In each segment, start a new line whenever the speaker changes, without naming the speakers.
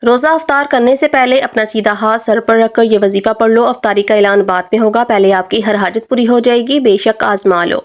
روزہ افطار کرنے سے پہلے اپنا سیدھا ہاتھ سر پر رکھ کر یہ وظیفہ پڑھ لو۔ افطاری کا اعلان بعد میں ہوگا، پہلے آپ کی ہر حاجت پوری ہو جائے گی، بے شک آزما لو۔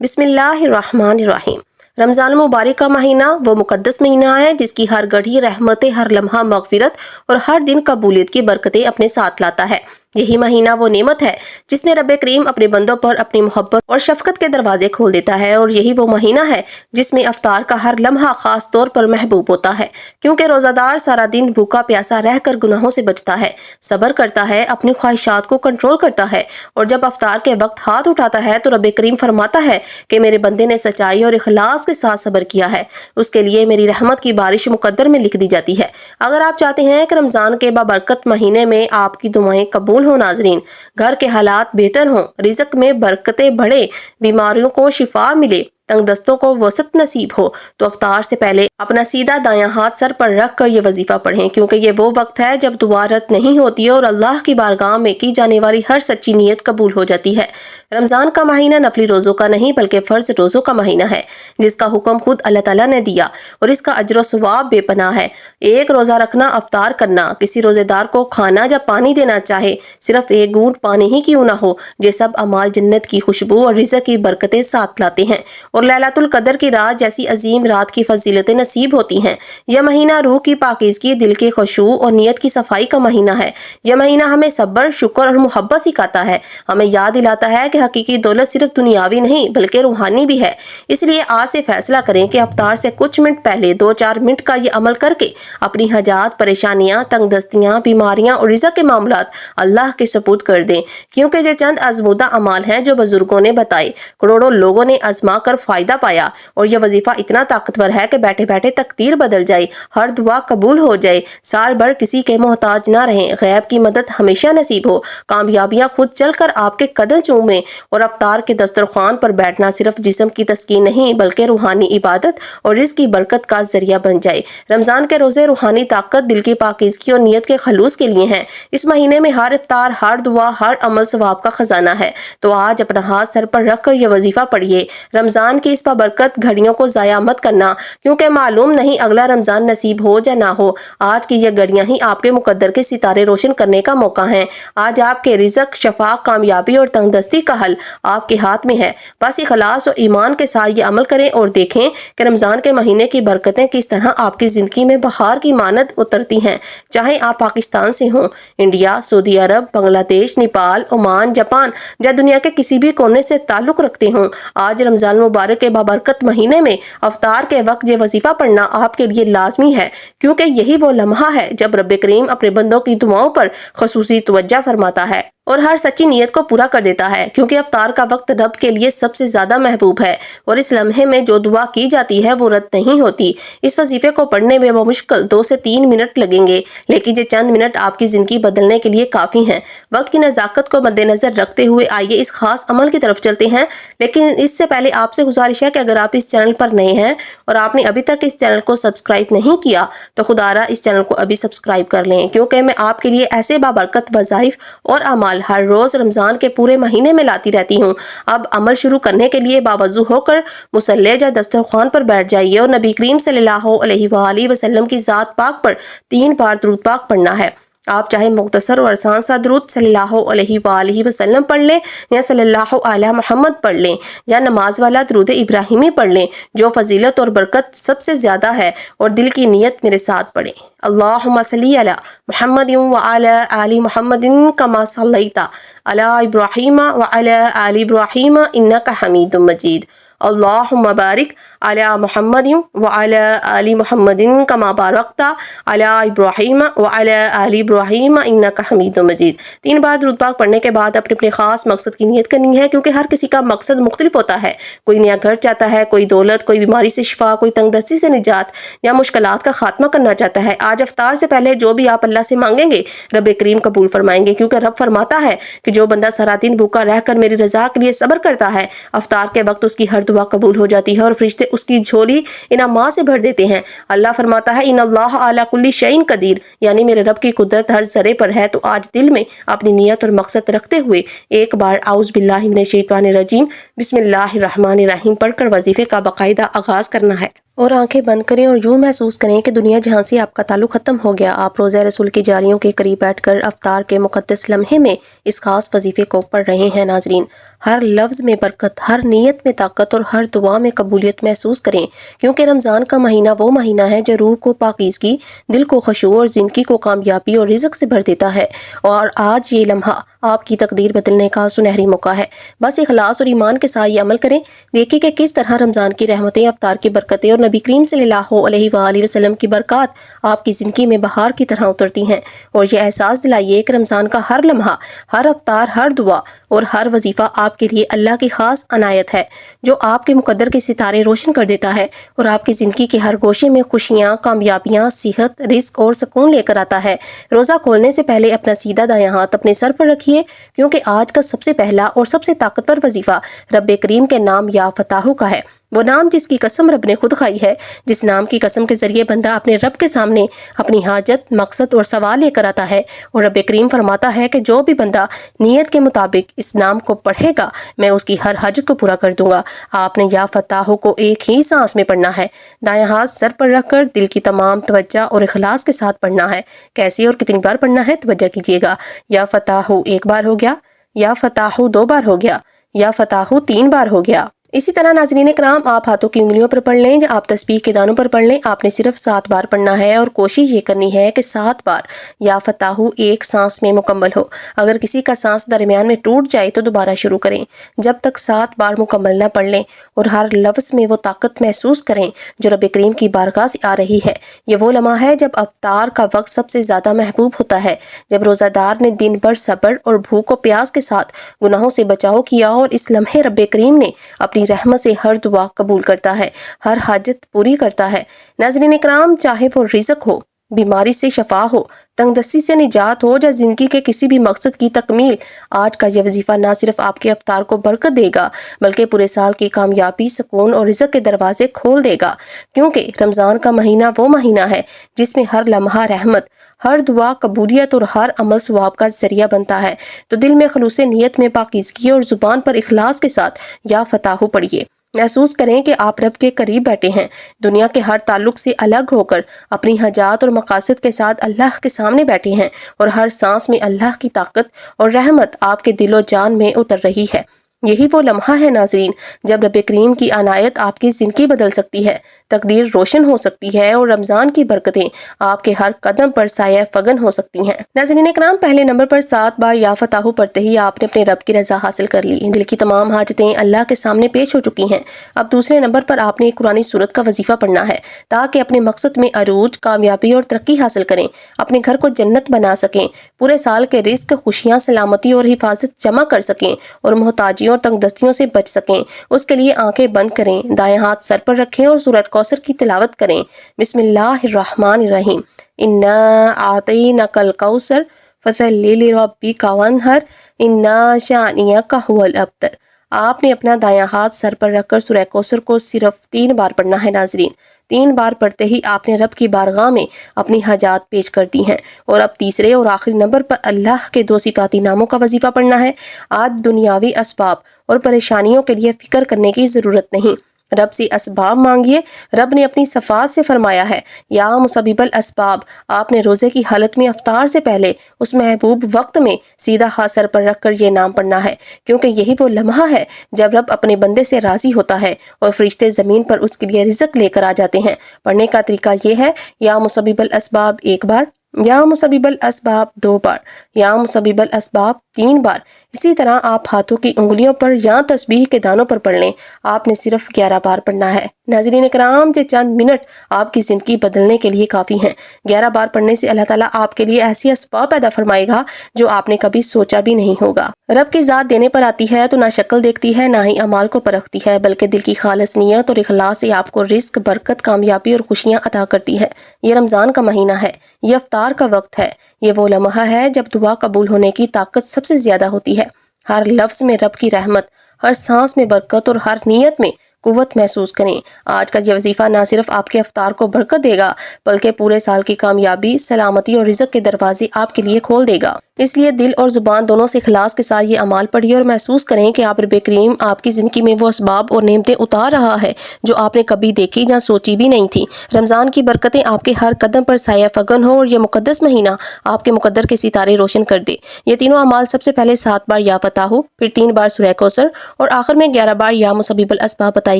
بسم اللہ الرحمن الرحیم۔ رمضان المبارک کا مہینہ وہ مقدس مہینہ ہے جس کی ہر گھڑی رحمتیں، ہر لمحہ مغفرت اور ہر دن قبولیت کی برکتیں اپنے ساتھ لاتا ہے۔ یہی مہینہ وہ نعمت ہے جس میں رب کریم اپنے بندوں پر اپنی محبت اور شفقت کے دروازے کھول دیتا ہے، اور یہی وہ مہینہ ہے جس میں افطار کا ہر لمحہ خاص طور پر محبوب ہوتا ہے، کیونکہ روزہ دار سارا دن بھوکا پیاسا رہ کر گناہوں سے بچتا ہے، صبر کرتا ہے، اپنی خواہشات کو کنٹرول کرتا ہے، اور جب افطار کے وقت ہاتھ اٹھاتا ہے تو رب کریم فرماتا ہے کہ میرے بندے نے سچائی اور اخلاص کے ساتھ صبر کیا ہے، اس کے لیے میری رحمت کی بارش مقدر میں لکھ دی جاتی ہے۔ اگر آپ چاہتے ہیں کہ رمضان کے بابرکت مہینے میں آپ کی دعائیں قبول ہوں، ناظرین، گھر کے حالات بہتر ہوں، رزق میں برکتیں بڑھے، بیماریوں کو شفا ملے، تنگ دستوں کو وسعت نصیب ہو، تو افطار سے پہلے اپنا سیدھا دایاں ہاتھ سر پر رکھ کر یہ وظیفہ پڑھیں، کیونکہ یہ وہ وقت ہے جب دعا رد نہیں ہوتی ہے اور اللہ کی بارگاہ میں کی جانے والی ہر سچی نیت قبول ہو جاتی ہے۔ رمضان کا مہینہ نفلی روزوں کا نہیں بلکہ فرض روزوں کا مہینہ ہے، جس کا حکم خود اللہ تعالیٰ نے دیا، اور اس کا اجر و ثواب بے پناہ ہے۔ ایک روزہ رکھنا، افطار کرنا، کسی روزے دار کو کھانا یا پانی دینا چاہے، صرف ایک گھونٹ پانی ہی کیوں نہ ہو، یہ سب اعمال جنت کی خوشبو اور رزق کی برکتیں ساتھ لاتے ہیں، اور لیلۃ القدر کی رات جیسی عظیم رات کی فضیلتیں نصیب ہوتی ہیں۔ یہ مہینہ روح کی پاکیزگی، دل کے خشوع اور نیت کی صفائی کا مہینہ ہے۔ یہ مہینہ ہمیں صبر، شکر اور محبت سکھاتا ہے، ہمیں یاد دلاتا ہے کہ حقیقی دولت صرف دنیاوی نہیں بلکہ روحانی بھی ہے۔ اس لیے آج سے فیصلہ کریں کہ افطار سے کچھ منٹ پہلے 2-4 منٹ کا یہ عمل کر کے اپنی حاجات، پریشانیاں، تنگ دستیاں، بیماریاں اور رزق کے معاملات اللہ کے سپرد کر دیں، کیونکہ یہ چند آزمودہ اعمال ہیں جو بزرگوں نے بتائے، کروڑوں لوگوں نے آزما کر فائدہ پایا، اور یہ وظیفہ اتنا طاقتور ہے کہ بیٹھے بیٹھے تقدیر بدل جائے، ہر دعا قبول ہو جائے، سال بھر کسی کے محتاج نہ رہیں، غیب کی مدد ہمیشہ نصیب ہو، کامیابیاں خود چل کر آپ کے قدم چومیں، اور افطار کے دسترخوان پر بیٹھنا صرف جسم کی تسکین نہیں بلکہ روحانی عبادت اور رزق کی برکت کا ذریعہ بن جائے۔ رمضان کے روزے روحانی طاقت، دل کی پاکیزگی اور نیت کے خلوص کے لیے ہیں۔ اس مہینے میں ہر افطار، ہر دعا، ہر عمل ثواب کا خزانہ ہے، تو آج اپنا ہاتھ سر پر رکھ کر یہ وظیفہ پڑھیے۔ رمضان کی اس بابرکت گھڑیوں کو ضائع مت کرنا، کیونکہ معلوم نہیں اگلا رمضان نصیب ہو یا نہ ہو۔ آج کی یہ گھڑیاں ہی آپ کے مقدر کے ستارے روشن کرنے کا موقع ہیں۔ آج آپ کے رزق، شفا، کامیابی اور تنگ دستی کا حل آپ کے ہاتھ میں ہے۔ بس اخلاص اور ایمان کے ساتھ یہ عمل کریں اور دیکھیں کہ رمضان کے مہینے کی برکتیں کس طرح آپ کی زندگی میں بہار کی مانند اترتی ہیں، چاہے آپ پاکستان سے ہوں، انڈیا، سعودی عرب، بنگلہ دیش، نیپال، عمان، جاپان یا دنیا کے کسی بھی کونے سے تعلق رکھتے ہوں۔ آج رمضان مبارک کے بابرکت مہینے میں افطار کے وقت یہ وظیفہ پڑھنا آپ کے لیے لازمی ہے، کیونکہ یہی وہ لمحہ ہے جب رب کریم اپنے بندوں کی دعاؤں پر خصوصی توجہ فرماتا ہے اور ہر سچی نیت کو پورا کر دیتا ہے، کیونکہ افطار کا وقت رب کے لیے سب سے زیادہ محبوب ہے، اور اس لمحے میں جو دعا کی جاتی ہے وہ رد نہیں ہوتی۔ اس وظیفے کو پڑھنے میں وہ مشکل 2 سے 3 منٹ لگیں گے، لیکن یہ چند منٹ آپ کی زندگی بدلنے کے لیے کافی ہیں۔ وقت کی نزاکت کو مد نظر رکھتے ہوئے آئیے اس خاص عمل کی طرف چلتے ہیں، لیکن اس سے پہلے آپ سے گزارش ہے کہ اگر آپ اس چینل پر نئے ہیں اور آپ نے ابھی تک اس چینل کو سبسکرائب نہیں کیا تو خدا را اس چینل کو ابھی سبسکرائب کر لیں، کیونکہ میں آپ کے لیے ایسے بابرکت وظائف اور اعمال ہر روز رمضان کے پورے مہینے میں لاتی رہتی ہوں۔ اب عمل شروع کرنے کے لیے باوضو ہو کر مصلی یا دسترخوان پر بیٹھ جائیے اور نبی کریم صلی اللہ علیہ وآلہ وسلم کی ذات پاک پر 3 بار درود پاک پڑھنا ہے۔ آپ چاہے مختصر اور آسان سا درود صلی اللہ علیہ وآلہ وسلم پڑھ لیں، یا صلی اللہ علی محمد پڑھ لیں، یا نماز والا درود ابراہیمی پڑھ لیں، جو فضیلت اور برکت سب سے زیادہ ہے، اور دل کی نیت میرے ساتھ پڑھیں۔ اللہم صلی علی محمد وعلی آل محمد کما صلیت علی ابراہیم وعلی آل ابراہیم انک حمید مجید۔ اللہم بارک علی محمد وعلی آل محمد کما بارکت علی ابراہیم وعلی آل ابراہیم انک حمید مجید۔ 3 بار درود پاک پڑھنے کے بعد اپنے خاص مقصد کی نیت کرنی ہے، کیونکہ ہر کسی کا مقصد مختلف ہوتا ہے۔ کوئی نیا گھر چاہتا ہے، کوئی دولت، کوئی بیماری سے شفا، کوئی تنگ دستی سے نجات یا مشکلات کا خاتمہ کرنا چاہتا ہے۔ آج افطار سے پہلے جو بھی آپ اللہ سے مانگیں گے رب کریم قبول فرمائیں گے، کیونکہ رب فرماتا ہے کہ جو بندہ سارا دن بھوکا رہ کر میری رضا کے لیے صبر کرتا ہے، افطار کے وقت اس کی ہر دعا قبول ہو جاتی ہے اور فرشتے اس کی جھولی انعامات سے بھر دیتے ہیں۔ اللہ فرماتا ہے ان اللہ علی کل شیء قدیر، یعنی میرے رب کی قدرت ہر ذرے پر ہے۔ تو آج دل میں اپنی نیت اور مقصد رکھتے ہوئے ایک بار اعوذ باللہ من الشیطان الرجیم بسم اللہ الرحمن الرحیم پڑھ کر وظیفے کا باقاعدہ آغاز کرنا ہے۔ اور آنکھیں بند کریں اور یوں محسوس کریں کہ دنیا جہاں سے آپ کا تعلق ختم ہو گیا۔ آپ روضہ رسول کی جاریوں کے قریب بیٹھ کر افطار کے مقدس لمحے میں اس خاص وظیفے کو پڑھ رہے ہیں۔ ناظرین، ہر لفظ میں برکت، ہر نیت میں طاقت اور ہر دعا میں قبولیت محسوس کریں، کیونکہ رمضان کا مہینہ وہ مہینہ ہے جو روح کو پاکیزگی، دل کو خشوع اور زندگی کو کامیابی اور رزق سے بھر دیتا ہے۔ اور آج یہ لمحہ آپ کی تقدیر بدلنے کا سنہری موقع ہے۔ بس اخلاص اور ایمان کے ساتھ یہ عمل کریں۔ دیکھیں کہ کس طرح رمضان کی رحمتیں، افطار کی برکتیں اور نبی کریم صلی اللہ علیہ وآلہ وسلم کی برکات آپ کی زندگی میں بہار کی طرح اترتی ہیں۔ اور یہ احساس دلائیے کہ رمضان کا ہر لمحہ، ہر افطار، ہر دعا اور ہر وظیفہ آپ کے لیے اللہ کی خاص عنایت ہے، جو آپ کے مقدر کے ستارے روشن کر دیتا ہے اور آپ کی زندگی کے ہر گوشے میں خوشیاں، کامیابیاں، صحت، رزق اور سکون لے کر آتا ہے۔ روزہ کھولنے سے پہلے اپنا سیدھا دایاں ہاتھ اپنے سر پر رکھیے، کیونکہ آج کا سب سے پہلا اور سب سے طاقتور وظیفہ رب کریم کے نام یا فتح کا ہے، وہ نام جس کی قسم رب نے خود کھائی ہے، جس نام کی قسم کے ذریعے بندہ اپنے رب کے سامنے اپنی حاجت، مقصد اور سوال لے کر آتا ہے۔ اور رب کریم فرماتا ہے کہ جو بھی بندہ نیت کے مطابق اس نام کو پڑھے گا، میں اس کی ہر حاجت کو پورا کر دوں گا۔ آپ نے یا فتح کو ایک ہی سانس میں پڑھنا ہے، دایاں ہاتھ سر پر رکھ کر دل کی تمام توجہ اور اخلاص کے ساتھ پڑھنا ہے۔ کیسے اور کتنی بار پڑھنا ہے توجہ کیجیے گا۔ یا فتح ایک بار ہو گیا، یا فتح 2 بار ہو گیا، یا فتح 3 بار ہو گیا۔ اسی طرح ناظرین کرام، آپ ہاتھوں کی انگلیوں پر پڑھ لیں یا آپ تسبیح کے دانوں پر پڑھ لیں، آپ نے صرف 7 بار پڑھنا ہے اور کوشش یہ کرنی ہے کہ 7 بار یا فتح ایک سانس میں مکمل ہو۔ اگر کسی کا سانس درمیان میں ٹوٹ جائے تو دوبارہ شروع کریں، جب تک 7 بار مکمل نہ پڑھ لیں، اور ہر لفظ میں وہ طاقت محسوس کریں جو رب کریم کی بارگاہ سے آ رہی ہے۔ یہ وہ لمحہ ہے جب افطار کا وقت سب سے زیادہ محبوب ہوتا ہے، جب روزہ دار نے دن بھر صبر اور بھوک و پیاس کے ساتھ گناہوں سے بچاؤ کیا، اور اس لمحے رب کریم نے اپنی رحمت سے ہر دعا قبول کرتا ہے، ہر حاجت پوری کرتا ہے۔ ناظرین کرام، چاہے وہ رزق ہو، بیماری سے شفا ہو، تنگ دستی سے نجات ہو یا زندگی کے کسی بھی مقصد کی تکمیل، آج کا یہ وظیفہ نہ صرف آپ کے افطار کو برکت دے گا، بلکہ پورے سال کی کامیابی، سکون اور رزق کے دروازے کھول دے گا، کیونکہ رمضان کا مہینہ وہ مہینہ ہے جس میں ہر لمحہ رحمت، ہر دعا قبولیت اور ہر عمل ثواب کا ذریعہ بنتا ہے۔ تو دل میں خلوص نیت میں پاکیزگی اور زبان پر اخلاص کے ساتھ یا فتح پڑھیے۔ محسوس کریں کہ آپ رب کے قریب بیٹھے ہیں، دنیا کے ہر تعلق سے الگ ہو کر اپنی حاجات اور مقاصد کے ساتھ اللہ کے سامنے بیٹھے ہیں، اور ہر سانس میں اللہ کی طاقت اور رحمت آپ کے دل و جان میں اتر رہی ہے۔ یہی وہ لمحہ ہے ناظرین جب رب کریم کی عنایت آپ کی زندگی بدل سکتی ہے، تقدیر روشن ہو سکتی ہے، اور رمضان کی برکتیں آپ کے ہر قدم پر سایہ فگن ہو سکتی ہیں۔ ناظرین کرام، پہلے نمبر پر 7 بار یا فتح پڑھتے ہی آپ نے اپنے رب کی رضا حاصل کر لی، دل کی تمام حاجتیں اللہ کے سامنے پیش ہو چکی ہیں۔ اب دوسرے نمبر پر آپ نے ایک قرآنی سورت کا وظیفہ پڑھنا ہے، تاکہ اپنے مقصد میں عروج، کامیابی اور ترقی حاصل کریں، اپنے گھر کو جنت بنا سکیں، پورے سال کے رزق، خوشیاں، سلامتی اور حفاظت جمع کر سکیں، اور محتاجیوں اور تنگ دستیوں سے بچ سکیں۔ اس کے لیے آنکھیں بند کریں، دائیں ہاتھ سر پر رکھیں اور سورۃ کوثر کی تلاوت کریں۔ بسم اللہ الرحمن الرحیم۔ انا اعطیناک الکوثر فصلی لربک وانحر ان شانئک ھو الابتر۔ آپ نے اپنا دایاں ہاتھ سر پر رکھ کر سورہ کوثر کو صرف 3 بار پڑھنا ہے ناظرین۔ 3 بار پڑھتے ہی آپ نے رب کی بارگاہ میں اپنی حاجات پیش کر دی ہیں۔ اور اب تیسرے اور آخری نمبر پر اللہ کے 2 صفاتی ناموں کا وظیفہ پڑھنا ہے۔ آج دنیاوی اسباب اور پریشانیوں کے لیے فکر کرنے کی ضرورت نہیں، رب سے اسباب مانگیے۔ رب نے اپنی صفات سے فرمایا ہے، یا مسبب الاسباب۔ آپ نے روزے کی حالت میں افطار سے پہلے اس محبوب وقت میں سیدھا ہاتھ سر پر رکھ کر یہ نام پڑھنا ہے، کیونکہ یہی وہ لمحہ ہے جب رب اپنے بندے سے راضی ہوتا ہے اور فرشتے زمین پر اس کے لیے رزق لے کر آ جاتے ہیں۔ پڑھنے کا طریقہ یہ ہے، یا مسبب الاسباب 1 بار، یا مسبب الاسباب 2 بار، یا مسبب الاسباب 3 بار۔ اسی طرح آپ ہاتھوں کی انگلیوں پر یا تسبیح کے دانوں پر پڑھ لیں۔ آپ نے صرف 11 بار پڑھنا ہے۔ ناظرین کرام، یہ چند منٹ آپ کی زندگی بدلنے کے لیے کافی ہیں۔ 11 بار پڑھنے سے اللہ تعالیٰ آپ کے لیے ایسی اسباب پیدا فرمائے گا جو آپ نے کبھی سوچا بھی نہیں ہوگا۔ رب کی ذات دینے پر آتی ہے تو نہ شکل دیکھتی ہے، نہ ہی اعمال کو پرکھتی ہے، بلکہ دل کی خالص نیت اور اخلاص سے آپ کو رزق، برکت، کامیابی اور خوشیاں عطا کرتی ہے۔ یہ رمضان کا مہینہ ہے، یہ افطار کا وقت ہے، یہ وہ لمحہ ہے جب دعا قبول ہونے کی طاقت سب سے زیادہ ہوتی ہے۔ ہر لفظ میں رب کی رحمت، ہر سانس میں برکت اور ہر نیت میں قوت محسوس کریں۔ آج کا یہ وظیفہ نہ صرف آپ کے افطار کو برکت دے گا، بلکہ پورے سال کی کامیابی، سلامتی اور رزق کے دروازے آپ کے لیے کھول دے گا۔ اس لیے دل اور زبان دونوں سے اخلاص کے ساتھ یہ اعمال پڑھیے اور محسوس کریں کہ آپ رب کریم آپ کی زندگی میں وہ اسباب اور نعمتیں اتار رہا ہے جو آپ نے کبھی دیکھی یا سوچی بھی نہیں تھی۔ رمضان کی برکتیں آپ کے ہر قدم پر سایہ فگن ہو اور یہ مقدس مہینہ آپ کے مقدر کے ستارے روشن کر دے۔ یہ تینوں اعمال سب سے پہلے 7 بار یا فتح ہو، پھر 3 بار سورہ کوثر اور آخر میں 11 بار یا مسبب الاسباب بتائے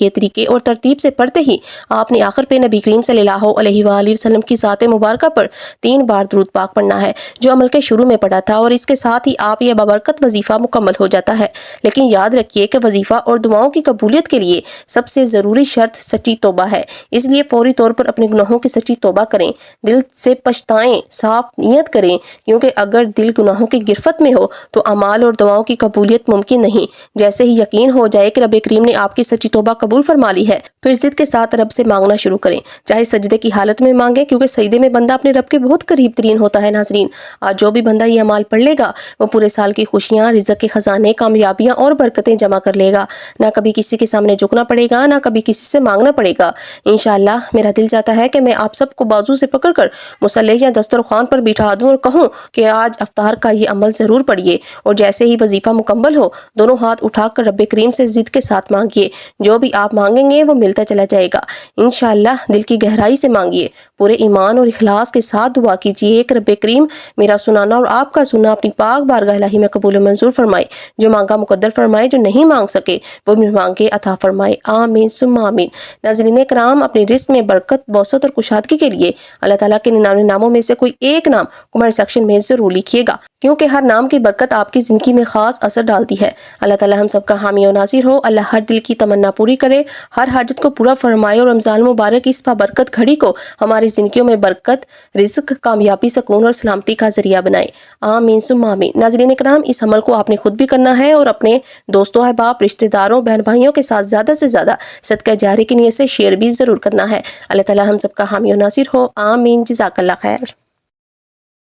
گئے طریقے اور ترتیب سے پڑھتے ہی آپ نے آخر پہ نبی کریم صلی اللہ علیہ وآلہ وسلم کی ذات مبارکہ پر 3 بار درود پاک پڑھنا ہے جو عمل کے شروع میں پڑھا تھا، اور اس کے ساتھ ہی آپ یہ بابرکت وظیفہ مکمل ہو جاتا ہے۔ لیکن یاد رکھیے کہ وظیفہ اور دعاؤں کی قبولیت کے لیے سب سے ضروری شرط سچی توبہ ہے، اس لیے فوری طور پر اپنے گناہوں کی سچی توبہ کریں، دل سے پچھتائیں، صاف نیت کریں، کیونکہ اگر دل گناہوں کی گرفت میں ہو تو اعمال اور دعاؤں کی قبولیت ممکن نہیں۔ جیسے ہی یقین ہو جائے کہ رب کریم نے آپ کی سچی توبہ قبول فرما لی ہے، پھر ضد کے ساتھ رب سے مانگنا شروع کریں، چاہے سجدے کی حالت میں مانگیں، کیونکہ سجدے میں بندہ اپنے رب کے بہت قریب ترین ہوتا ہے۔ ناظرین، آج جو بھی بندہ یہ اعمال پڑھ لے گا وہ پورے سال کی خوشیاں، رزق کے خزانے، کامیابیاں اور برکتیں جمع کر لے گا، نہ کبھی کسی کے سامنے جھکنا پڑے گا، نہ کبھی کسی سے مانگنا پڑے گا۔ انشاءاللہ میرا دل چاہتا ہے کہ میں آپ سب کو بازو سے پکڑ کر مصلی یا دسترخوان پر بٹھا دوں اور کہوں کہ آج افطار کا یہ عمل ضرور پڑھیے، اور جیسے ہی وظیفہ مکمل ہو دونوں ہاتھ اٹھا کر رب کریم سے ضد کے ساتھ مانگیے، جو بھی آپ مانگیں گے وہ ملتا چلا جائے گا۔ انشاءاللہ دل کی گہرائی سے مانگیے، پورے ایمان اور اخلاص کے ساتھ دعا کیجیے کہ رب کریم میرا سنانا اور آپ کا سننا اپنی پاک بارگاہ الہی میں قبول و منظور فرمائے، جو مانگا مقدر فرمائے، جو نہیں مانگ سکے وہ بھی مانگے عطا فرمائے، آمین ثم آمین۔ ناظرین کرام، اپنی رزق میں برکت، بوسط اور کشادگی کے لیے اللہ تعالیٰ کے 99 ناموں میں سے کوئی ایک نام کمنٹ سیکشن میں ضرور لکھیے گا، کیونکہ ہر نام کی برکت آپ کی زندگی میں خاص اثر ڈالتی ہے۔ اللہ تعالیٰ ہم سب کا حامی و ناصر ہو، اللہ ہر دل کی تمنا پوری کرے، ہر حاجت کو پورا فرمائے، اور رمضان مبارک اس بابرکت گھڑی کو ہماری زندگیوں میں برکت، رزق، کامیابی، سکون اور سلامتی کا ذریعہ بنائے، آمین ثم آمین۔ ناظرین کرام، اس عمل کو آپ نے خود بھی کرنا ہے اور اپنے دوستوں، احباب، رشتہ داروں، بہن بھائیوں کے ساتھ زیادہ سے زیادہ صدقہ جاری کی نیت سے شیئر بھی ضرور کرنا ہے۔ اللہ تعالیٰ ہم سب کا حامی و ناصر ہو، آمین۔ جزاک اللہ خیر۔